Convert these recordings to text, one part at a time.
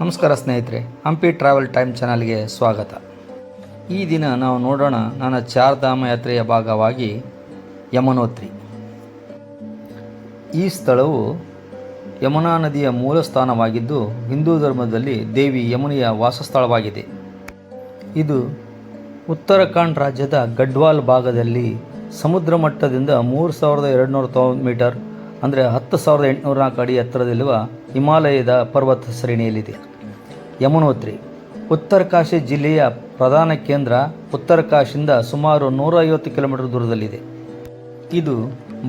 ನಮಸ್ಕಾರ ಸ್ನೇಹಿತರೆ, Hampi travel time ಚಾನಲ್ಗೆ ಸ್ವಾಗತ. ಈ ದಿನ ನಾವು ನೋಡೋಣ ನನ್ನ ಚಾರ್ಧಾಮ ಯಾತ್ರೆಯ ಭಾಗವಾಗಿ ಯಮುನೋತ್ರಿ. ಈ ಸ್ಥಳವು ಯಮುನಾ ನದಿಯ ಮೂಲ ಸ್ಥಾನವಾಗಿದ್ದು ಹಿಂದೂ ಧರ್ಮದಲ್ಲಿ ದೇವಿ ಯಮುನೆಯ ವಾಸಸ್ಥಳವಾಗಿದೆ. ಇದು ಉತ್ತರಾಖಂಡ್ ರಾಜ್ಯದ ಗಡ್ವಾಲ್ ಭಾಗದಲ್ಲಿ ಸಮುದ್ರ ಮಟ್ಟದಿಂದ 3290 ಮೀಟರ್ ಅಂದರೆ 10,804 ಅಡಿ ಎತ್ತರದಲ್ಲಿರುವ ಹಿಮಾಲಯದ ಪರ್ವತ ಶ್ರೇಣಿಯಲ್ಲಿದೆ. ಯಮುನೋತ್ರಿ ಉತ್ತರಕಾಶಿ ಜಿಲ್ಲೆಯ ಪ್ರಧಾನ ಕೇಂದ್ರ ಉತ್ತರಕಾಶಿಯಿಂದ ಸುಮಾರು 150 ಕಿಲೋಮೀಟರ್ ದೂರದಲ್ಲಿದೆ. ಇದು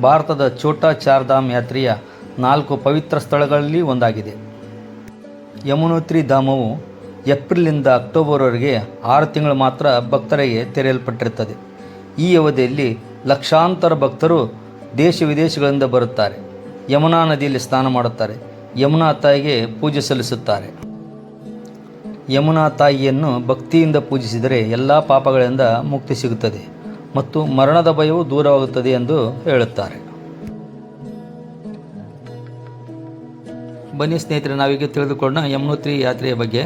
ಭಾರತದ ಛೋಟಾ ಚಾರ್ಧಾಮ್ ಯಾತ್ರೆಯ 4 ಪವಿತ್ರ ಸ್ಥಳಗಳಲ್ಲಿ ಒಂದಾಗಿದೆ. ಯಮುನೋತ್ರಿ ಧಾಮವು ಏಪ್ರಿಲ್ನಿಂದ ಅಕ್ಟೋಬರ್ವರೆಗೆ 6 ತಿಂಗಳು ಮಾತ್ರ ಭಕ್ತರಿಗೆ ತೆರೆಯಲ್ಪಟ್ಟಿರುತ್ತದೆ. ಈ ಅವಧಿಯಲ್ಲಿ ಲಕ್ಷಾಂತರ ಭಕ್ತರು ದೇಶ ವಿದೇಶಗಳಿಂದ ಬರುತ್ತಾರೆ. ಯಮುನಾ ನದಿಯಲ್ಲಿ ಸ್ನಾನ ಮಾಡುತ್ತಾರೆ. ಯಮುನಾ ತಾಯಿಗೆ ಪೂಜೆ ಸಲ್ಲಿಸುತ್ತಾರೆ. ಯಮುನಾ ತಾಯಿಯನ್ನು ಭಕ್ತಿಯಿಂದ ಪೂಜಿಸಿದರೆ ಎಲ್ಲ ಪಾಪಗಳಿಂದ ಮುಕ್ತಿ ಸಿಗುತ್ತದೆ ಮತ್ತು ಮರಣದ ಭಯವು ದೂರವಾಗುತ್ತದೆ ಎಂದು ಹೇಳುತ್ತಾರೆ. ಬನ್ನಿ ಸ್ನೇಹಿತರೆ, ನಾವೀಗ ತಿಳಿದುಕೊಳ್ಳೋಣ ಯಮುನೋತ್ರಿ ಯಾತ್ರೆಯ ಬಗ್ಗೆ.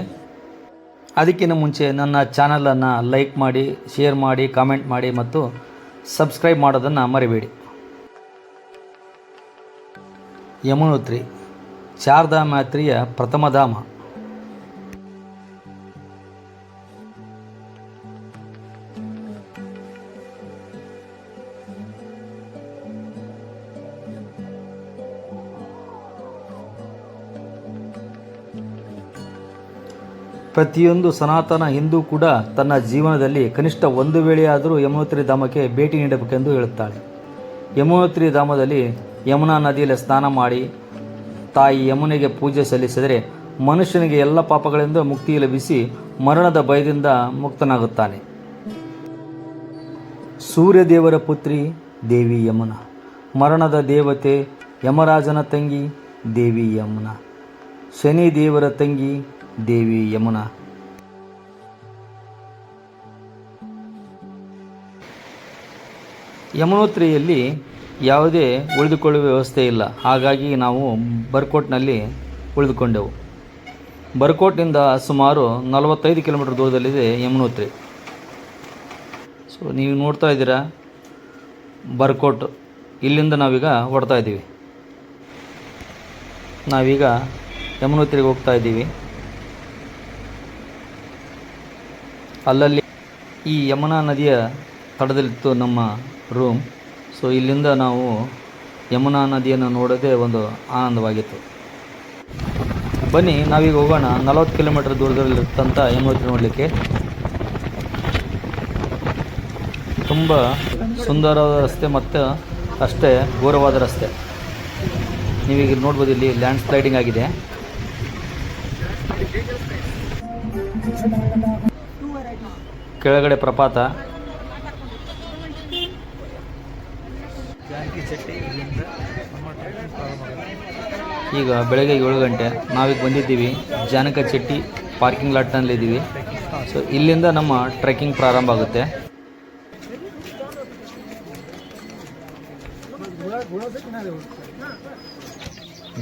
ಅದಕ್ಕಿಂತ ಮುಂಚೆ ನನ್ನ ಚಾನಲನ್ನು ಲೈಕ್ ಮಾಡಿ, ಶೇರ್ ಮಾಡಿ, ಕಾಮೆಂಟ್ ಮಾಡಿ ಮತ್ತು ಸಬ್ಸ್ಕ್ರೈಬ್ ಮಾಡೋದನ್ನು ಮರಿಬೇಡಿ. ಯಮುನೋತ್ರಿ ಚಾರ್ಧಾಮ್ ಯಾತ್ರೆಯ ಪ್ರಥಮ ಧಾಮ. ಪ್ರತಿಯೊಂದು ಸನಾತನ ಹಿಂದೂ ಕೂಡ ತನ್ನ ಜೀವನದಲ್ಲಿ ಕನಿಷ್ಠ ಒಂದು ವೇಳೆಯಾದರೂ ಯಮುನೋತ್ರಿ ಧಾಮಕ್ಕೆ ಭೇಟಿ ನೀಡಬೇಕೆಂದು ಹೇಳುತ್ತಾಳೆ. ಯಮುನೋತ್ರಿ ಧಾಮದಲ್ಲಿ ಯಮುನಾ ನದಿಯಲ್ಲಿ ಸ್ನಾನ ಮಾಡಿ ತಾಯಿ ಯಮುನೆಗೆ ಪೂಜೆ ಸಲ್ಲಿಸಿದರೆ ಮನುಷ್ಯನಿಗೆ ಎಲ್ಲ ಪಾಪಗಳಿಂದ ಮುಕ್ತಿ ಲಭಿಸಿ ಮರಣದ ಭಯದಿಂದ ಮುಕ್ತನಾಗುತ್ತಾನೆ. ಸೂರ್ಯದೇವರ ಪುತ್ರಿ ದೇವಿ ಯಮುನಾ, ಮರಣದ ದೇವತೆ ಯಮರಾಜನ ತಂಗಿ ದೇವಿ ಯಮುನಾ, ಶನಿ ದೇವರ ತಂಗಿ ದೇವಿ ಯಮುನಾ. ಯಮುನೋತ್ರಿಯಲ್ಲಿ ಯಾವುದೇ ಉಳಿದುಕೊಳ್ಳುವ ವ್ಯವಸ್ಥೆ ಇಲ್ಲ. ಹಾಗಾಗಿ ನಾವು ಬರ್ಕೋಟ್ನಲ್ಲಿ ಉಳಿದುಕೊಂಡೆವು. ಬರ್ಕೋಟ್ನಿಂದ ಸುಮಾರು 45 ಕಿಲೋಮೀಟರ್ ದೂರದಲ್ಲಿದೆ ಯಮುನೋತ್ರಿ. ಸೊ ನೀವು ನೋಡ್ತಾ ಇದ್ದೀರಾ ಬರ್ಕೋಟ್. ಇಲ್ಲಿಂದ ನಾವೀಗ ಹೊರಡ್ತಾ ಇದ್ದೀವಿ. ನಾವೀಗ ಯಮುನೋತ್ರಿಗೆ ಹೋಗ್ತಾ ಇದ್ದೀವಿ. ಅಲ್ಲಲ್ಲಿ ಈ ಯಮುನಾ ನದಿಯ ತಡದಲ್ಲಿತ್ತು ನಮ್ಮ ರೂಮ್. ಸೊ ಇಲ್ಲಿಂದ ನಾವು ಯಮುನಾ ನದಿಯನ್ನು ನೋಡೋದೇ ಒಂದು ಆನಂದವಾಗಿತ್ತು. ಬನ್ನಿ ನಾವೀಗ ಹೋಗೋಣ 40 ಕಿಲೋಮೀಟರ್ ದೂರದಲ್ಲಿರ್ತಂಥ ಯಮುನೋತ್ರಿ ನೋಡಲಿಕ್ಕೆ. ತುಂಬ ಸುಂದರವಾದ ರಸ್ತೆ ಮತ್ತು ಅಷ್ಟೇ ಘೋರವಾದ ರಸ್ತೆ. ನೀವೀಗ ನೋಡ್ಬೋದು, ಇಲ್ಲಿ ಲ್ಯಾಂಡ್ ಸ್ಲೈಡಿಂಗ್ ಆಗಿದೆ. ಕೆಳಗಡೆ ಪ್ರಪಾತ. ಈಗ ಬೆಳಗ್ಗೆ 7 ಗಂಟೆ. ನಾವೀಗ ಬಂದಿದ್ದೀವಿ ಜಾನಕ ಚೆಟ್ಟಿ ಪಾರ್ಕಿಂಗ್ ಲಾಟ್ನಲ್ಲಿದ್ದೀವಿ. ಸೊ ಇಲ್ಲಿಂದ ನಮ್ಮ ಟ್ರೆಕ್ಕಿಂಗ್ ಪ್ರಾರಂಭ ಆಗುತ್ತೆ.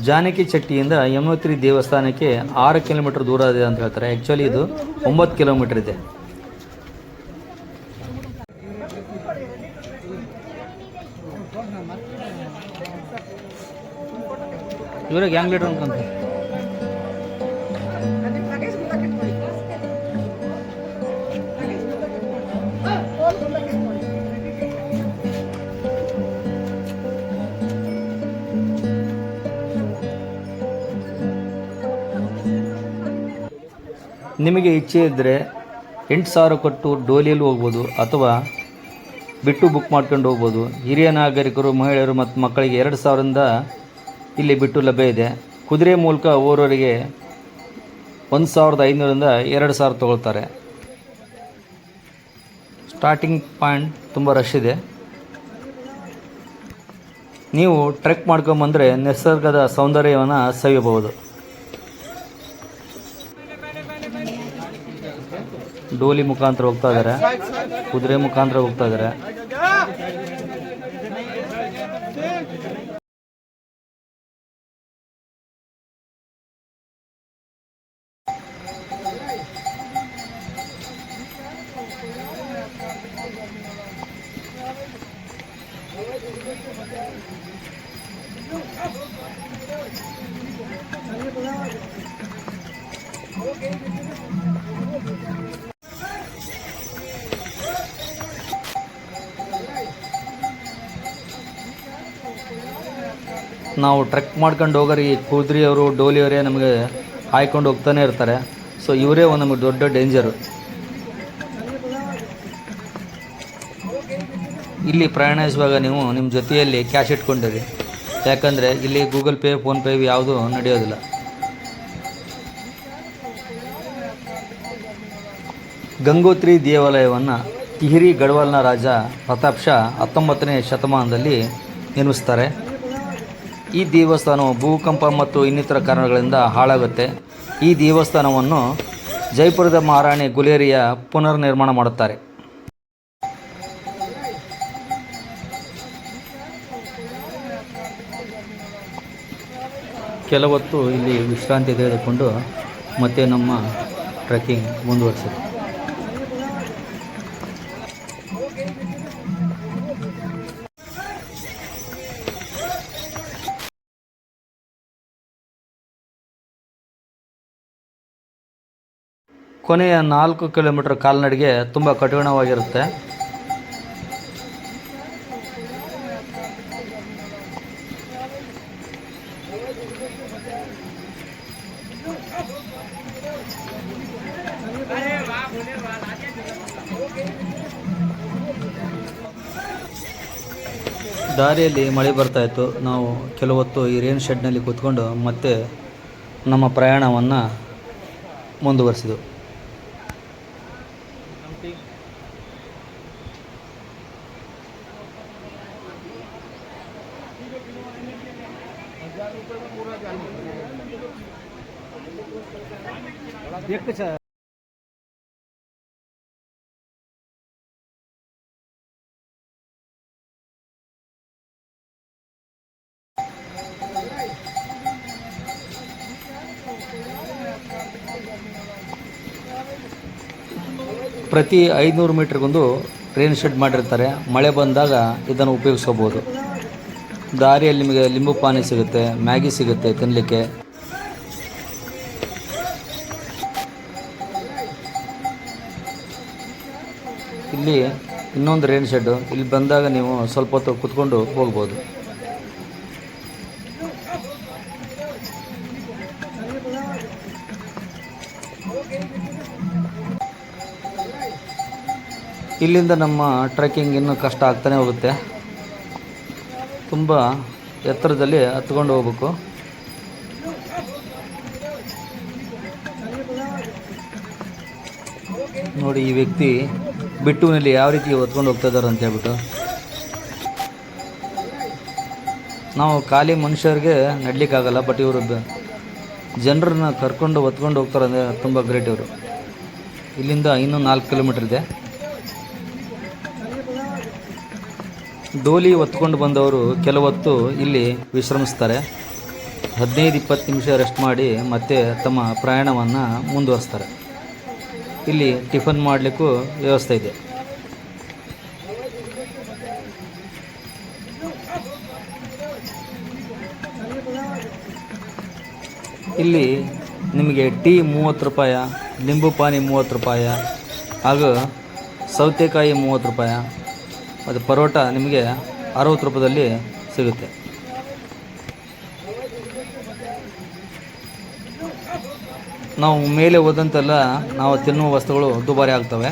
ಜಾನಕಿ ಚೆಟ್ಟಿಯಿಂದ ಯಮುನೋತ್ರಿ ದೇವಸ್ಥಾನಕ್ಕೆ 6 ಕಿಲೋಮೀಟರ್ ದೂರ ಇದೆ ಅಂತ ಹೇಳ್ತಾರೆ. ಆ್ಯಕ್ಚುಲಿ ಇದು 9 ಕಿಲೋಮೀಟರ್ ಇದೆ. ಇವ್ರ ಗ್ಯಾಂಗ್ ಲೀಡರ್ ಅಂತಂತ. ನಿಮಗೆ ಇಚ್ಛೆ ಇದ್ದರೆ 8,000 ಕೊಟ್ಟು ಡೋಲಿಯಲ್ಲಿ ಹೋಗ್ಬೋದು ಅಥವಾ ಬಿಟ್ಟು ಬುಕ್ ಮಾಡ್ಕೊಂಡು ಹೋಗ್ಬೋದು. ಹಿರಿಯ ನಾಗರಿಕರು, ಮಹಿಳೆಯರು ಮತ್ತು ಮಕ್ಕಳಿಗೆ 2,000ರಿಂದ ಇಲ್ಲಿ ಬಿಟ್ಟು ಲಭ್ಯ ಇದೆ. ಕುದುರೆ ಮೂಲಕ ಓರೋರಿಗೆ 1,500ರಿಂದ 2,000 ತಗೊಳ್ತಾರೆ. ಸ್ಟಾರ್ಟಿಂಗ್ ಪಾಯಿಂಟ್ ತುಂಬ ರಶ್ ಇದೆ. ನೀವು ಟ್ರೆಕ್ ಮಾಡ್ಕೊಂಬಂದರೆ ನಿಸರ್ಗದ ಸೌಂದರ್ಯವನ್ನು ಸವಿಯಬಹುದು. ಡೋಲಿ ಮುಖಾಂತರ ಹೋಗ್ತಾ ಇದ್ದಾರೆ, ಕುದುರೆ ಮುಖಾಂತರ ಹೋಗ್ತಾ ಇದ್ದಾರೆ. ನಾವು ಟ್ರೆಕ್ ಮಾಡ್ಕೊಂಡು ಹೋಗೋರು ಈ ಕುದುರೆಯವರು ಡೋಲಿಯವರೇ ನಮಗೆ ಹಾಯ್ಕೊಂಡು ಹೋಗ್ತಾನೆ ಇರ್ತಾರೆ. ಸೊ ಇವರೇ ಒಂದು ನಮಗೆ ದೊಡ್ಡ ಡೇಂಜರು. ಇಲ್ಲಿ ಪ್ರಯಾಣಿಸುವಾಗ ನೀವು ನಿಮ್ಮ ಜೊತೆಯಲ್ಲಿ ಕ್ಯಾಶ್ ಇಟ್ಕೊಂಡಿರಿ, ಯಾಕಂದರೆ ಇಲ್ಲಿ ಗೂಗಲ್ ಪೇ ಫೋನ್ಪೇ ಯಾವುದೂ ನಡೆಯೋದಿಲ್ಲ. ಗಂಗೋತ್ರಿ ದೇವಾಲಯವನ್ನು ಟಿಹರಿ ಗಢವಾಲ್ನ ರಾಜ ಪ್ರತಾಪ್ ಶಾ 19ನೇ ಶತಮಾನದಲ್ಲಿ ನಿರ್ಮಿಸ್ತಾರೆ. ಈ ದೇವಸ್ಥಾನವು ಭೂಕಂಪ ಮತ್ತು ಇನ್ನಿತರ ಕಾರಣಗಳಿಂದ ಹಾಳಾಗುತ್ತೆ. ಈ ದೇವಸ್ಥಾನವನ್ನು ಜೈಪುರದ ಮಹಾರಾಣಿ ಗುಲೇರಿಯ ಪುನರ್ ನಿರ್ಮಾಣ ಮಾಡುತ್ತಾರೆ. ಕೆಲವೊತ್ತು ಇಲ್ಲಿ ವಿಶ್ರಾಂತಿ ತೆಗೆದುಕೊಂಡು ಮತ್ತೆ ನಮ್ಮ ಟ್ರೆಕ್ಕಿಂಗ್ ಮುಂದುವರಿಸಿದೆ. ಕೊನೆಯ 4 ಕಿಲೋಮೀಟರ್ ಕಾಲ್ನಡಿಗೆ ತುಂಬ ಕಠಿಣವಾಗಿರುತ್ತೆ. ದಾರಿಯಲ್ಲಿ ಮಳೆ ಬರ್ತಾ ಇತ್ತು. ನಾವು ಕೆಲವೊತ್ತು ಈ ರೇನ್ ಶೆಡ್ನಲ್ಲಿ ಕೂತ್ಕೊಂಡು ಮತ್ತೆ ನಮ್ಮ ಪ್ರಯಾಣವನ್ನು ಮುಂದುವರಿಸಿದೆವು. ಪ್ರತಿ 500 ಮೀಟ್ರಿಗೊಂದು ರೇನ್ ಶೆಡ್ ಮಾಡಿರ್ತಾರೆ. ಮಳೆ ಬಂದಾಗ ಇದನ್ನು ಉಪಯೋಗಿಸ್ಕೋಬೋದು. ದಾರಿಯಲ್ಲಿ ನಿಮಗೆ ಲಿಂಬು ಪಾನಿ ಸಿಗುತ್ತೆ, ಮ್ಯಾಗಿ ಸಿಗುತ್ತೆ ತಿನ್ನಲಿಕ್ಕೆ. ಇಲ್ಲಿ ಇನ್ನೊಂದು ರೇನ್ ಶೆಡ್ಡು. ಇಲ್ಲಿ ಬಂದಾಗ ನೀವು ಸ್ವಲ್ಪ ಹೊತ್ತು ಕುತ್ಕೊಂಡು ಹೋಗ್ಬೋದು. ಇಲ್ಲಿಂದ ನಮ್ಮ ಟ್ರೆಕ್ಕಿಂಗ್ ಇನ್ನೂ ಕಷ್ಟ ಆಗ್ತಾನೆ ಹೋಗುತ್ತೆ. ತುಂಬ ಎತ್ತರದಲ್ಲಿ ಹತ್ಕೊಂಡು ಹೋಗ್ಬೇಕು. ನೋಡಿ ಈ ವ್ಯಕ್ತಿ ಬಿಟ್ಟುವಿನಲ್ಲಿ ಯಾವ ರೀತಿ ಹೊತ್ಕೊಂಡು ಹೋಗ್ತಾ ಇದ್ದಾರೆ ಅಂತ ಹೇಳ್ಬಿಟ್ಟು. ನಾವು ಖಾಲಿ ಮನುಷ್ಯರಿಗೆ ನಡಲಿಕ್ಕಾಗಲ್ಲ, ಬಟ್ ಇವರು ಜನರನ್ನ ಕರ್ಕೊಂಡು ಹೊತ್ಕೊಂಡು ಹೋಗ್ತಾರೆ ಅಂದರೆ ತುಂಬ ಗ್ರೇಟ್ ಇವರು. ಇಲ್ಲಿಂದ ಇನ್ನೂ 4 ಕಿಲೋಮೀಟರ್ ಇದೆ. ಡೋಲಿ ಹೊತ್ಕೊಂಡು ಬಂದವರು ಕೆಲವೊತ್ತು ಇಲ್ಲಿ ವಿಶ್ರಮಿಸ್ತಾರೆ. 15-20 ನಿಮಿಷ ರೆಸ್ಟ್ ಮಾಡಿ ಮತ್ತೆ ತಮ್ಮ ಪ್ರಯಾಣವನ್ನು ಮುಂದುವರಿಸ್ತಾರೆ. ಇಲ್ಲಿ ಟಿಫನ್ ಮಾಡಲಿಕ್ಕೂ ವ್ಯವಸ್ಥೆ ಇದೆ. ಇಲ್ಲಿ ನಿಮಗೆ ಟೀ 30 ರೂಪಾಯಿ, ಲಿಂಬು ಪಾನಿ 30 ರೂಪಾಯಿ, ಹಾಗೂ ಸೌತೆಕಾಯಿ 30 ರೂಪಾಯಿ, ಅದು ಪರೋಟ ನಿಮಗೆ 60 ರೂಪಾಯಿದಲ್ಲಿ ಸಿಗುತ್ತೆ. ನಾವು ಮೇಲೆ ಹೋದಂತೆಲ್ಲ ನಾವು ತಿನ್ನುವ ವಸ್ತುಗಳು ದುಬಾರಿ ಆಗ್ತವೆ.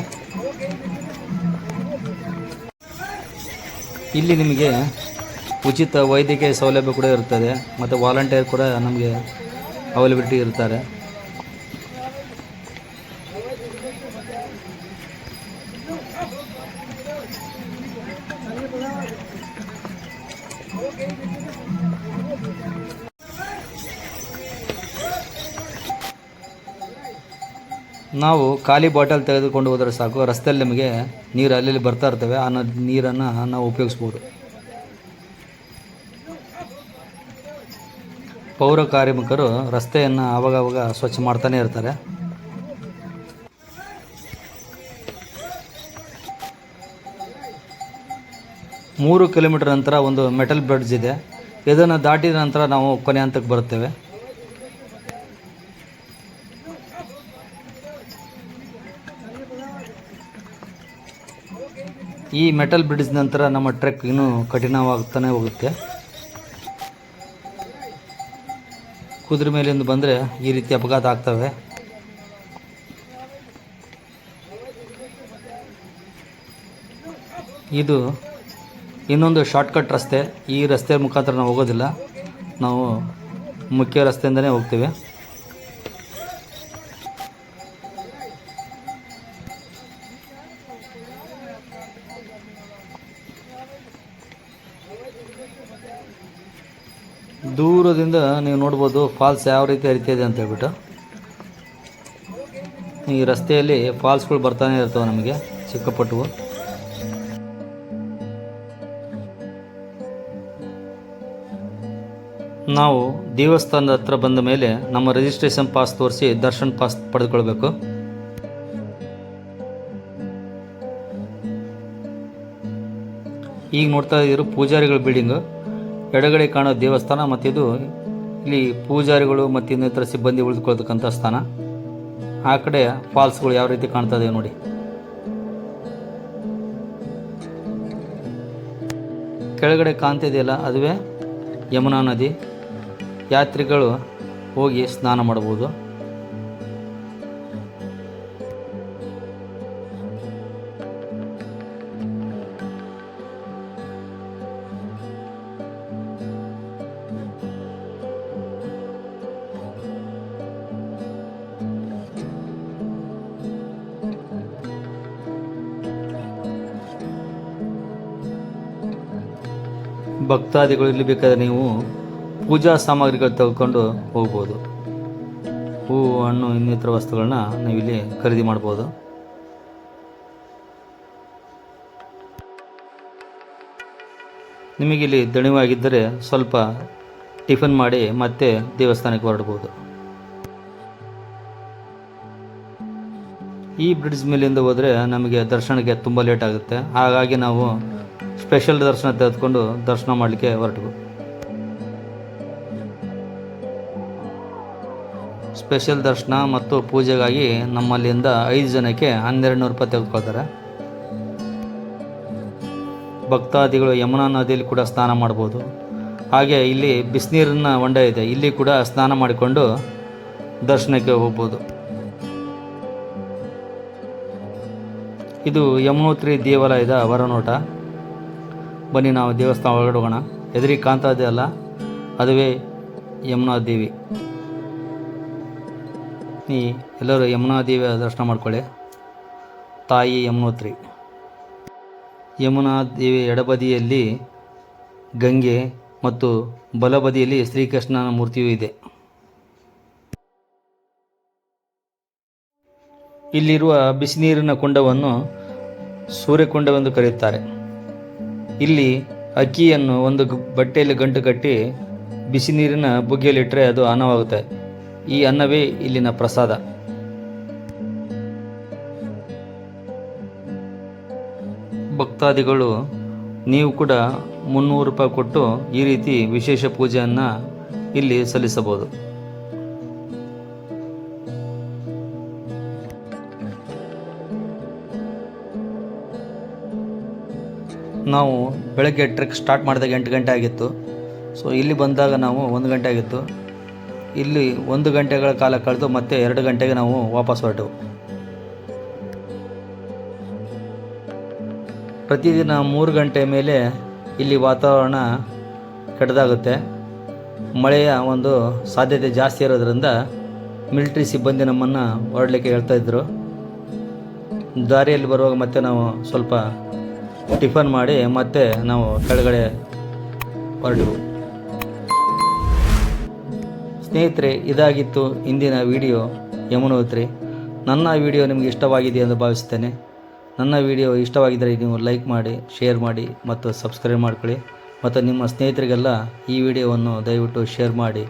ಇಲ್ಲಿ ನಿಮಗೆ ಉಚಿತ ವೈದ್ಯಕೀಯ ಸೌಲಭ್ಯ ಕೂಡ ಇರ್ತದೆ, ಮತ್ತು ವಾಲಂಟಿಯರ್ ಕೂಡ ನಮಗೆ ಅವೈಲಬಿಲಿಟಿ ಇರ್ತಾರೆ. ನಾವು ಖಾಲಿ ಬಾಟಲ್ ತೆಗೆದುಕೊಂಡು ಹೋದರೆ ಸಾಕು, ರಸ್ತೆಯಲ್ಲಿ ನಮಗೆ ನೀರು ಅಲ್ಲಿ ಬರ್ತಾ ಇರ್ತವೆ. ಆ ನೀರನ್ನು ನಾವು ಉಪಯೋಗಿಸ್ಬೋದು. ಪೌರ ಕಾರ್ಮಿಕರು ರಸ್ತೆಯನ್ನು ಆವಾಗವಾಗ ಸ್ವಚ್ಛ ಮಾಡ್ತಾನೆ ಇರ್ತಾರೆ. 3 ಕಿಲೋಮೀಟರ್ ನಂತರ ಒಂದು ಮೆಟಲ್ ಬ್ರಿಡ್ಜ್ ಇದೆ. ಇದನ್ನು ದಾಟಿದ ನಂತರ ನಾವು ಕೊನೆ ಹಂತಕ್ಕೆ ಬರುತ್ತೇವೆ. ಈ ಮೆಟಲ್ ಬ್ರಿಡ್ಜ್ ನಂತರ ನಮ್ಮ ಟ್ರೆಕ್ ಇನ್ನೂ ಕಠಿಣವಾಗ್ತಾನೆ ಹೋಗುತ್ತೆ. ಕುದುರೆ ಮೇಲಿಂದ ಬಂದರೆ ಈ ರೀತಿ ಅಪಘಾತ ಆಗ್ತವೆ. ಇದು ಇನ್ನೊಂದು ಶಾರ್ಟ್ಕಟ್ ರಸ್ತೆ. ಈ ರಸ್ತೆ ಮುಖಾಂತರ ನಾವು ಹೋಗೋದಿಲ್ಲ, ನಾವು ಮುಖ್ಯ ರಸ್ತೆಯಿಂದನೇ ಹೋಗ್ತೀವಿ. ದೂರದಿಂದ ನೀವು ನೋಡ್ಬೋದು ಫಾಲ್ಸ್ ಯಾವ ರೀತಿ ಹರಿತಿದೆ ಅಂತ ಹೇಳ್ಬಿಟ್ಟು. ಈ ರಸ್ತೆಯಲ್ಲಿ ಫಾಲ್ಸ್ಗಳು ಬರ್ತಾನೆ ಇರ್ತವೆ ನಮಗೆ ಚಿಕ್ಕಪಟ್ಟವು. ನಾವು ದೇವಸ್ಥಾನದ ಹತ್ರ ಬಂದ ಮೇಲೆ ನಮ್ಮ ರಿಜಿಸ್ಟ್ರೇಷನ್ ಪಾಸ್ ತೋರಿಸಿ ದರ್ಶನ್ ಪಾಸ್ ಪಡೆದುಕೊಳ್ಬೇಕು. ಈಗ ನೋಡ್ತಾ ಇದ್ದೀರೋ ಪೂಜಾರಿಗಳ ಬಿಲ್ಡಿಂಗು. ಎಡಗಡೆ ಕಾಣೋ ದೇವಸ್ಥಾನ, ಮತ್ತು ಇದು ಇಲ್ಲಿ ಪೂಜಾರಿಗಳು ಮತ್ತು ಇನ್ನಿತರ ಸಿಬ್ಬಂದಿ ಉಳಿದುಕೊಳ್ತಕ್ಕಂಥ ಸ್ಥಾನ. ಆ ಕಡೆ ಫಾಲ್ಸ್ಗಳು ಯಾವ ರೀತಿ ಕಾಣ್ತಾ ಇದೆ ನೋಡಿ. ಕೆಳಗಡೆ ಕಾಣ್ತಿದೆಯಲ್ಲ ಅದುವೇ ಯಮುನಾ ನದಿ. ಯಾತ್ರಿಗಳು ಹೋಗಿ ಸ್ನಾನ ಮಾಡಬಹುದು. ಭಕ್ತಾದಿಗಳು ಇಲ್ಲಿ ಬೇಕಾದರೆ ನೀವು ಪೂಜಾ ಸಾಮಗ್ರಿಗಳು ತೆಗೆದುಕೊಂಡು ಹೋಗ್ಬೋದು. ಹೂವು, ಹಣ್ಣು, ಇನ್ನಿತರ ವಸ್ತುಗಳನ್ನ ನೀವಿಲ್ಲಿ ಖರೀದಿ ಮಾಡ್ಬೋದು. ನಿಮಗಿಲ್ಲಿ ದಣಿವಾಗಿದ್ದರೆ ಸ್ವಲ್ಪ ಟಿಫನ್ ಮಾಡಿ ಮತ್ತೆ ದೇವಸ್ಥಾನಕ್ಕೆ ಹೊರಡ್ಬೋದು. ಈ ಬ್ರಿಡ್ಜ್ ಮೇಲಿಂದ ಹೋದರೆ ನಮಗೆ ದರ್ಶನಕ್ಕೆ ತುಂಬ ಲೇಟ್ ಆಗುತ್ತೆ. ಹಾಗಾಗಿ ನಾವು ಸ್ಪೆಷಲ್ ದರ್ಶನ ತೆಗೆದುಕೊಂಡು ದರ್ಶನ ಮಾಡಲಿಕ್ಕೆ ಹೊರಟು. ಸ್ಪೆಷಲ್ ದರ್ಶನ ಮತ್ತು ಪೂಜೆಗಾಗಿ ನಮ್ಮಲ್ಲಿಂದ 5 ಜನಕ್ಕೆ 1200 ರೂಪಾಯಿ ತೆಗೆದುಕೊಳ್ತಾರೆ. ಭಕ್ತಾದಿಗಳು ಯಮುನಾ ನದಿಯಲ್ಲಿ ಕೂಡ ಸ್ನಾನ ಮಾಡ್ಬೋದು. ಹಾಗೆ ಇಲ್ಲಿ ಬಿಸಿನೀರಿನ ಹೊಂಡ ಇದೆ, ಇಲ್ಲಿ ಕೂಡ ಸ್ನಾನ ಮಾಡಿಕೊಂಡು ದರ್ಶನಕ್ಕೆ ಹೋಗ್ಬೋದು. ಇದು ಯಮುನೋತ್ರಿ ದೇವಾಲಯದ ಹೊರನೋಟ. ಬನ್ನಿ ನಾವು ದೇವಸ್ಥಾನ ಒಳಗಡೆ ಹೋಗೋಣ. ಎದುರಿಗೆ ಕಾಣ್ತಾ ಇದೆಯಲ್ಲ ಅದುವೇ ಯಮುನಾ ದೇವಿ. ಎಲ್ಲರೂ ಯಮುನಾ ದೇವಿಯ ದರ್ಶನ ಮಾಡ್ಕೊಳ್ಳಿ. ತಾಯಿ ಯಮುನೋತ್ರಿ. ಯಮುನಾ ದೇವಿ ಎಡಬದಿಯಲ್ಲಿ ಗಂಗೆ ಮತ್ತು ಬಲಬದಿಯಲ್ಲಿ ಶ್ರೀಕೃಷ್ಣನ ಮೂರ್ತಿಯೂ ಇದೆ. ಇಲ್ಲಿರುವ ಬಿಸಿನೀರಿನ ಕುಂಡವನ್ನು ಸೂರ್ಯಕುಂಡವೆಂದು ಕರೆಯುತ್ತಾರೆ. ಇಲ್ಲಿ ಅಕ್ಕಿಯನ್ನು ಒಂದು ಬಟ್ಟೆಯಲ್ಲಿ ಗಂಟು ಕಟ್ಟಿ ಬಿಸಿ ನೀರಿನ ಬುಗ್ಗೆಯಲ್ಲಿಟ್ಟರೆ ಅದು ಅನ್ನವಾಗುತ್ತೆ. ಈ ಅನ್ನವೇ ಇಲ್ಲಿನ ಪ್ರಸಾದ. ಭಕ್ತಾದಿಗಳು ನೀವು ಕೂಡ 300 ರೂಪಾಯಿ ಕೊಟ್ಟು ಈ ರೀತಿ ವಿಶೇಷ ಪೂಜೆಯನ್ನು ಇಲ್ಲಿ ಸಲ್ಲಿಸಬಹುದು. ನಾವು ಬೆಳಗ್ಗೆ ಟ್ರೆಕ್ ಸ್ಟಾರ್ಟ್ ಮಾಡಿದಾಗ 8 ಗಂಟೆ ಆಗಿತ್ತು. ಸೊ ಇಲ್ಲಿ ಬಂದಾಗ ನಾವು 1 ಗಂಟೆ ಆಗಿತ್ತು. ಇಲ್ಲಿ 1 ಗಂಟೆಗಳ ಕಾಲ ಕಳೆದು ಮತ್ತೆ 2 ಗಂಟೆಗೆ ನಾವು ವಾಪಸ್ ಹೊರಟೆವು. ಪ್ರತಿದಿನ 3 ಗಂಟೆ ಮೇಲೆ ಇಲ್ಲಿ ವಾತಾವರಣ ಕೆಟ್ಟದಾಗುತ್ತೆ. ಮಳೆಯ ಒಂದು ಸಾಧ್ಯತೆ ಜಾಸ್ತಿ ಇರೋದ್ರಿಂದ ಮಿಲಿಟ್ರಿ ಸಿಬ್ಬಂದಿ ನಮ್ಮನ್ನು ಹೊರಡಲಿಕ್ಕೆ ಹೇಳ್ತಾಯಿದ್ರು. ದಾರಿಯಲ್ಲಿ ಬರುವಾಗ ಮತ್ತೆ ನಾವು ಸ್ವಲ್ಪ ಟಿಫನ್ ಮಾಡಿ ಮತ್ತೆ ನಾವು ಕೆಳಗಡೆ ಹೊರಟೆವು. ಸ್ನೇಹಿತರೆ, ಇದಾಗಿತ್ತು ಇಂದಿನ ವಿಡಿಯೋ ಯಮುನೋತ್ರಿ. ನನ್ನ ವಿಡಿಯೋ ನಿಮಗೆ ಇಷ್ಟವಾಗಿದೆ ಎಂದು ಭಾವಿಸುತ್ತೇನೆ. ನನ್ನ ವಿಡಿಯೋ ಇಷ್ಟವಾಗಿದ್ದರೆ ನೀವು ಲೈಕ್ ಮಾಡಿ, ಶೇರ್ ಮಾಡಿ ಮತ್ತು ಸಬ್ಸ್ಕ್ರೈಬ್ ಮಾಡ್ಕೊಳ್ಳಿ. ಮತ್ತು ನಿಮ್ಮ ಸ್ನೇಹಿತರಿಗೆಲ್ಲ ಈ ವಿಡಿಯೋವನ್ನು ದಯವಿಟ್ಟು ಶೇರ್ ಮಾಡಿ.